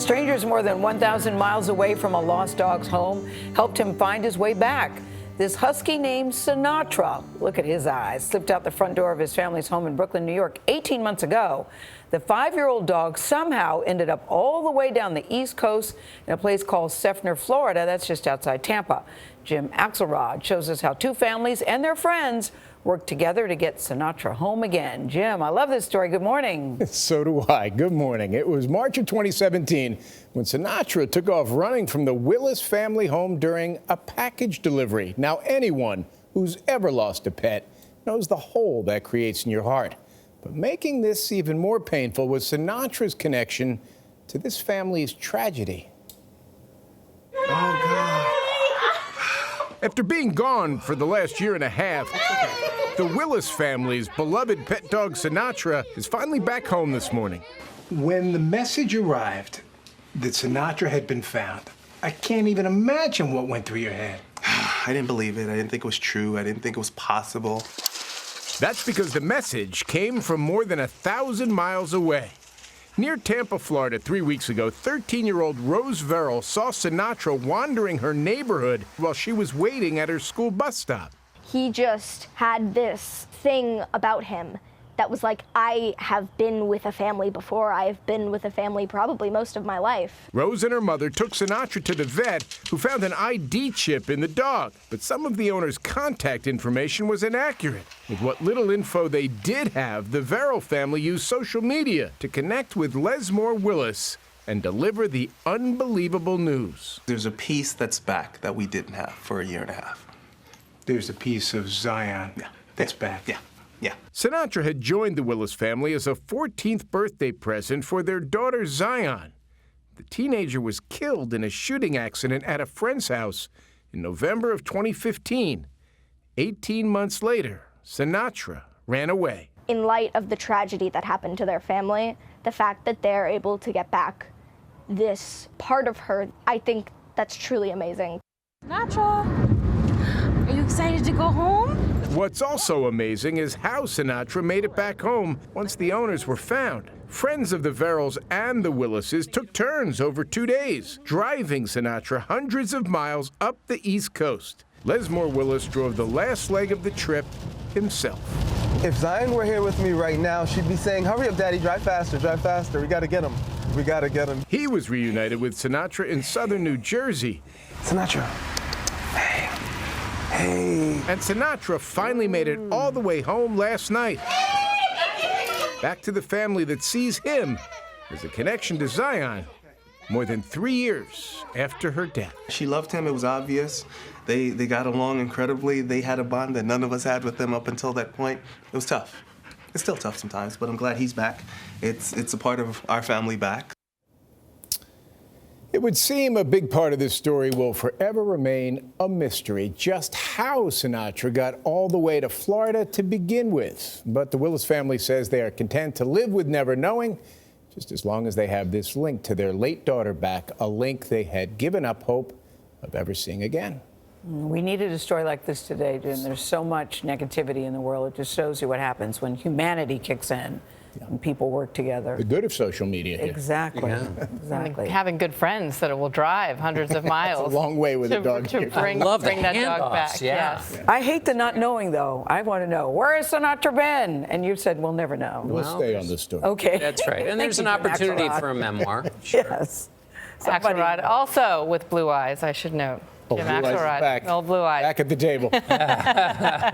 Strangers more than 1,000 miles away from a lost dog's home helped him find his way back. This husky named Sinatra, look at his eyes, slipped out the front door of his family's home in Brooklyn, New York, 18 months ago. The 5-year-old dog somehow ended up all the way down the East Coast in a place called Seffner, Florida. That's just outside Tampa. Jim Axelrod shows us how two families and their friends worked together to get Sinatra home again. Jim, I love this story. Good morning. So do I. Good morning. It was March of 2017 when Sinatra took off running from the Willis family home during a package delivery. Now, anyone who's ever lost a pet knows the hole that creates in your heart. But making this even more painful was Sinatra's connection to this family's tragedy. Oh, God. After being gone for the last year and a half, the Willis family's beloved pet dog Sinatra is finally back home this morning. When the message arrived that Sinatra had been found, I can't even imagine what went through your head. I didn't believe it. I didn't think it was true. I didn't think it was possible. That's because the message came from more than 1,000 miles away. Near Tampa, Florida, 3 weeks ago, 13-year-old Rose Verrill saw Sinatra wandering her neighborhood while she was waiting at her school bus stop. He just had this thing about him that was like, I have been with a family before. I have been with a family probably most of my life. Rose and her mother took Sinatra to the vet, who found an ID chip in the dog. But some of the owner's contact information was inaccurate. With what little info they did have, the Verrill family used social media to connect with Lesmore Willis and deliver the unbelievable news. There's a piece that's back that we didn't have for a year and a half. There's a piece of Zion that's back. Yeah. Sinatra had joined the Willis family as a 14th birthday present for their daughter Zion. The teenager was killed in a shooting accident at a friend's house in November of 2015. 18 months later, Sinatra ran away. In light of the tragedy that happened to their family, the fact that they're able to get back this part of her, I think that's truly amazing. Sinatra, are you excited to go home? What's also amazing is how Sinatra made it back home once the owners were found. Friends of the Verrills and the Willises took turns over 2 days, driving Sinatra hundreds of miles up the East Coast. Lesmore Willis drove the last leg of the trip himself. If Zion were here with me right now, she'd be saying, hurry up, Daddy, drive faster, we gotta get him. We gotta get him. He was reunited with Sinatra in southern New Jersey. Sinatra, hey. And Sinatra finally made it all the way home last night. Back to the family that sees him as a connection to Zion more than 3 years after her death. She loved him. It was obvious. They got along incredibly. They had a bond that none of us had with them up until that point. It was tough. It's still tough sometimes, but I'm glad he's back. It's a part of our family back. It would seem a big part of this story will forever remain a mystery, just how Sinatra got all the way to Florida to begin with. But the Willis family says they are content to live with never knowing, just as long as they have this link to their late daughter back, a link they had given up hope of ever seeing again. We needed a story like this today, Jim. There's so much negativity in the world. It just shows you what happens when humanity kicks in. And people work together. The good of social media here. Exactly. Yeah. Exactly. And having good friends that will drive hundreds of miles. It's a long way with a dog to here. bring that dog back. Yeah. Yes. I hate the not knowing, though. I want to know, where has Sinatra been? And you said we'll never know. We'll stay on this story. Okay. That's right. And there's an opportunity for a memoir. Sure. Yes. Axelrod, also with blue eyes, I should note. Jim Blue Eyes is Axelrod, back. old blue eyes. Back at the table.